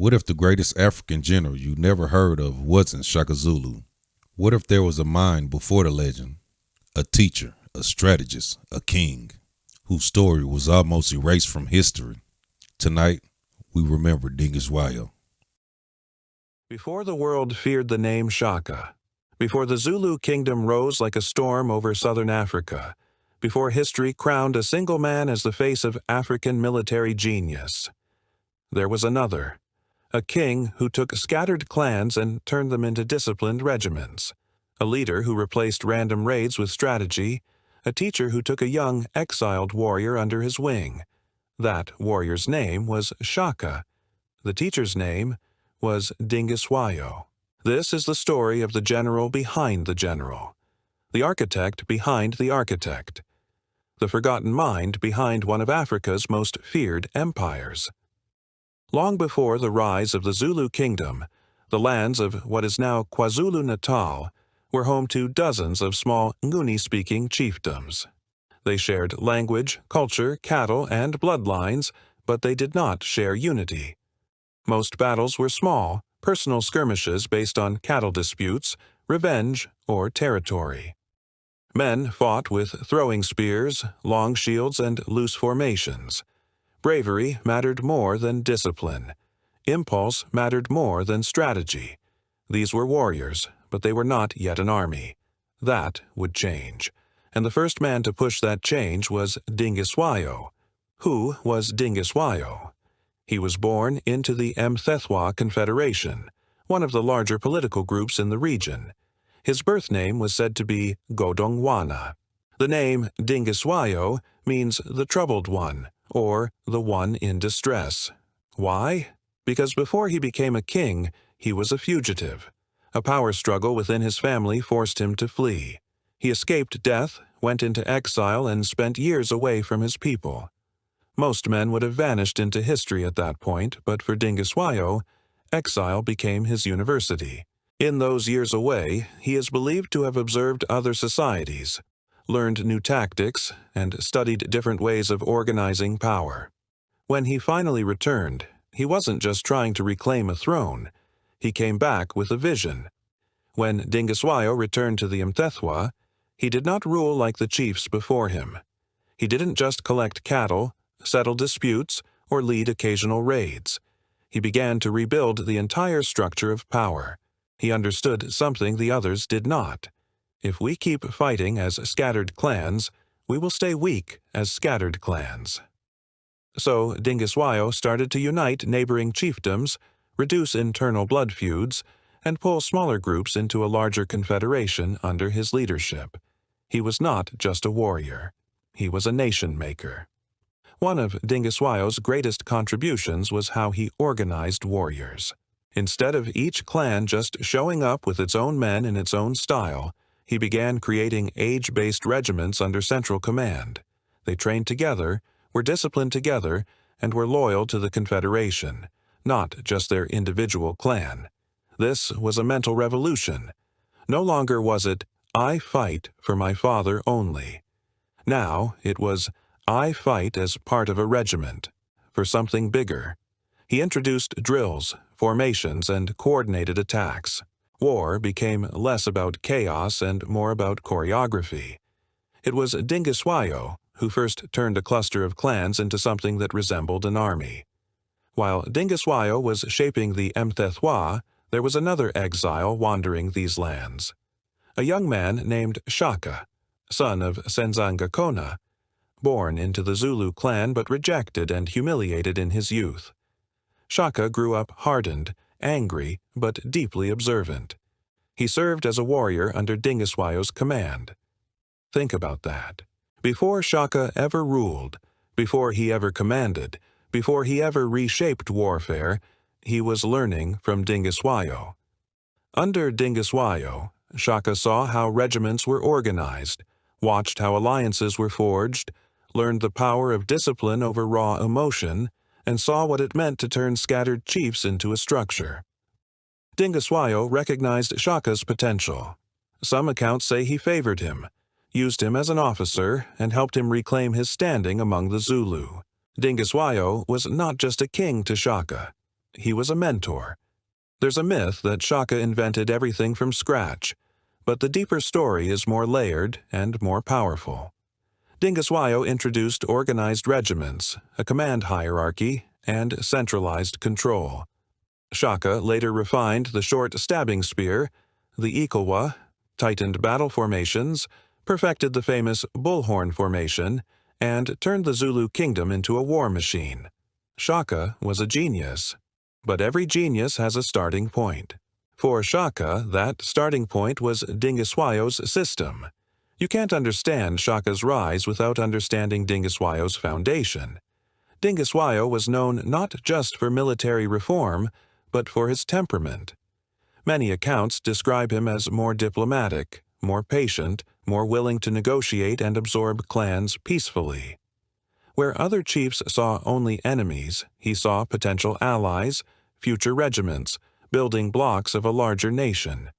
What if the greatest African general you never heard of wasn't Shaka Zulu? What if there was a mind before the legend? A teacher, a strategist, a king, whose story was almost erased from history. Tonight, we remember Dingiswayo. Before the world feared the name Shaka, before the Zulu Kingdom rose like a storm over southern Africa, before history crowned a single man as the face of African military genius, there was another, a king who took scattered clans and turned them into disciplined regiments, a leader who replaced random raids with strategy, a teacher who took a young, exiled warrior under his wing. That warrior's name was Shaka. The teacher's name was Dingiswayo. This is the story of the general behind the general, the architect behind the architect, the forgotten mind behind one of Africa's most feared empires. Long before the rise of the Zulu Kingdom, the lands of what is now KwaZulu-Natal were home to dozens of small Nguni-speaking chiefdoms. They shared language, culture, cattle, and bloodlines, but they did not share unity. Most battles were small, personal skirmishes based on cattle disputes, revenge, or territory. Men fought with throwing spears, long shields, and loose formations. Bravery mattered more than discipline. Impulse mattered more than strategy. These were warriors, but they were not yet an army. That would change. And the first man to push that change was Dingiswayo. Who was Dingiswayo? He was born into the Mthethwa Confederation, one of the larger political groups in the region. His birth name was said to be Godongwana. The name Dingiswayo means the troubled one, or the one in distress. Why? Because before he became a king, he was a fugitive. A power struggle within his family forced him to flee. He escaped death, went into exile, and spent years away from his people. Most men would have vanished into history at that point, but for Dingiswayo, exile became his university. In those years away, he is believed to have observed other societies, learned new tactics, and studied different ways of organizing power. When he finally returned, he wasn't just trying to reclaim a throne. He came back with a vision. When Dingiswayo returned to the Mthethwa, he did not rule like the chiefs before him. He didn't just collect cattle, settle disputes, or lead occasional raids. He began to rebuild the entire structure of power. He understood something the others did not. If we keep fighting as scattered clans, we will stay weak as scattered clans. So Dingiswayo started to unite neighboring chiefdoms, reduce internal blood feuds, and pull smaller groups into a larger confederation under his leadership. He was not just a warrior. He was a nation-maker. One of Dingiswayo's greatest contributions was how he organized warriors. Instead of each clan just showing up with its own men in its own style, he began creating age-based regiments under central command. They trained together, were disciplined together, and were loyal to the confederation, not just their individual clan. This was a mental revolution. No longer was it, "I fight for my father only." Now it was, "I fight as part of a regiment, for something bigger." He introduced drills, formations, and coordinated attacks. War became less about chaos and more about choreography. It was Dingiswayo who first turned a cluster of clans into something that resembled an army. While Dingiswayo was shaping the Mthethwa, there was another exile wandering these lands. A young man named Shaka, son of Senzangakona, born into the Zulu clan but rejected and humiliated in his youth. Shaka grew up hardened, angry, but deeply observant. He served as a warrior under Dingiswayo's command. Think about that. Before Shaka ever ruled, before he ever commanded, before he ever reshaped warfare, he was learning from Dingiswayo. Under Dingiswayo, Shaka saw how regiments were organized, watched how alliances were forged, learned the power of discipline over raw emotion, and saw what it meant to turn scattered chiefs into a structure. Dingiswayo recognized Shaka's potential. Some accounts say he favored him, used him as an officer, and helped him reclaim his standing among the Zulu. Dingiswayo was not just a king to Shaka. He was a mentor. There's a myth that Shaka invented everything from scratch, but the deeper story is more layered and more powerful. Dingiswayo introduced organized regiments, a command hierarchy, and centralized control. Shaka later refined the short stabbing spear, the Ikawa, tightened battle formations, perfected the famous bullhorn formation, and turned the Zulu Kingdom into a war machine. Shaka was a genius. But every genius has a starting point. For Shaka, that starting point was Dingiswayo's system. You can't understand Shaka's rise without understanding Dingiswayo's foundation. Dingiswayo was known not just for military reform, but for his temperament. Many accounts describe him as more diplomatic, more patient, more willing to negotiate and absorb clans peacefully. Where other chiefs saw only enemies, he saw potential allies, future regiments, building blocks of a larger nation.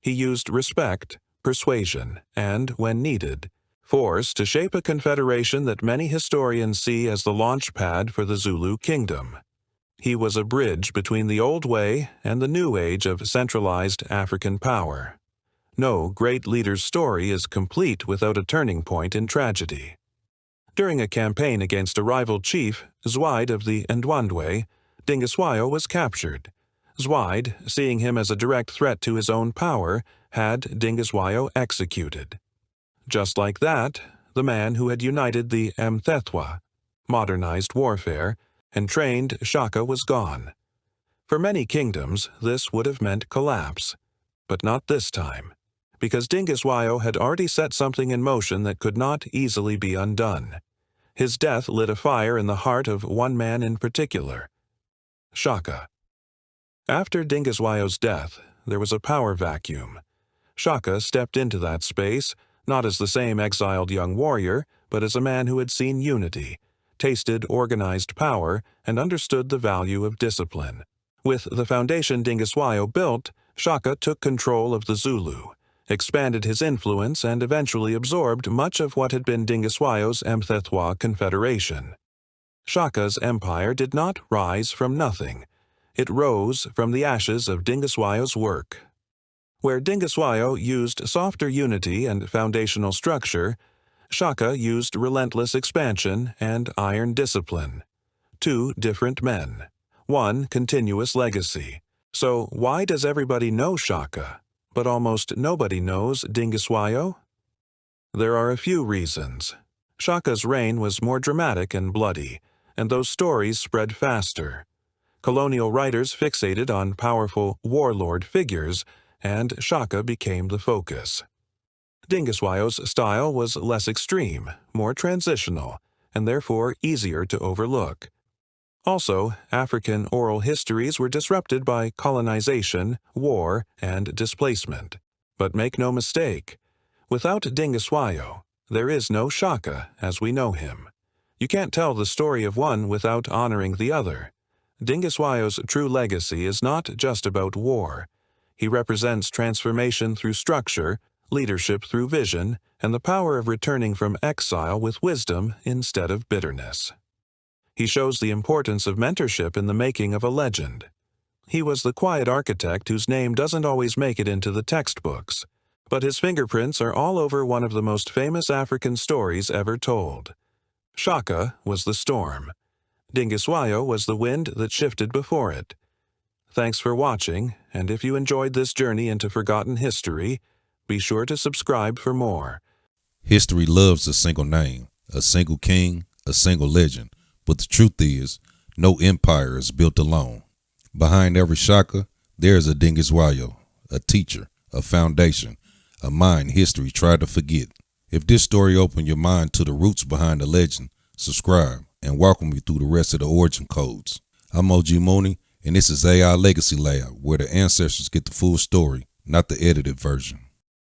He used respect, persuasion, and, when needed, force to shape a confederation that many historians see as the launch pad for the Zulu Kingdom. He was a bridge between the old way and the new age of centralized African power. No great leader's story is complete without a turning point in tragedy. During a campaign against a rival chief, Zwaide of the Ndwandwe, Dingiswayo was captured. Zwaide, seeing him as a direct threat to his own power, had Dingiswayo executed. Just like that, the man who had united the Mthethwa, modernized warfare, and trained Shaka was gone. For many kingdoms, this would have meant collapse. But not this time, because Dingiswayo had already set something in motion that could not easily be undone. His death lit a fire in the heart of one man in particular, Shaka. After Dingiswayo's death, there was a power vacuum. Shaka stepped into that space, not as the same exiled young warrior, but as a man who had seen unity, tasted organized power, and understood the value of discipline. With the foundation Dingiswayo built, Shaka took control of the Zulu, expanded his influence, and eventually absorbed much of what had been Dingiswayo's Mthethwa Confederation. Shaka's empire did not rise from nothing. It rose from the ashes of Dingiswayo's work. Where Dingiswayo used softer unity and foundational structure, Shaka used relentless expansion and iron discipline. Two different men. One continuous legacy. So why does everybody know Shaka, but almost nobody knows Dingiswayo? There are a few reasons. Shaka's reign was more dramatic and bloody, and those stories spread faster. Colonial writers fixated on powerful warlord figures, and Shaka became the focus. Dingiswayo's style was less extreme, more transitional, and therefore easier to overlook. Also, African oral histories were disrupted by colonization, war, and displacement. But make no mistake, without Dingiswayo, there is no Shaka as we know him. You can't tell the story of one without honoring the other. Dingiswayo's true legacy is not just about war. He represents transformation through structure, leadership through vision, and the power of returning from exile with wisdom instead of bitterness. He shows the importance of mentorship in the making of a legend. He was the quiet architect whose name doesn't always make it into the textbooks, but his fingerprints are all over one of the most famous African stories ever told. Shaka was the storm. Dingiswayo was the wind that shifted before it. Thanks for watching, and if you enjoyed this journey into forgotten history, be sure to subscribe for more. History loves a single name, a single king, a single legend. But the truth is, no empire is built alone. Behind every Shaka, there is a Dingiswayo, a teacher, a foundation, a mind history tried to forget. If this story opened your mind to the roots behind the legend, subscribe and walk with me through the rest of the origin codes. I'm OG Mooney, and this is AI Legacy Lab, where the ancestors get the full story, not the edited version.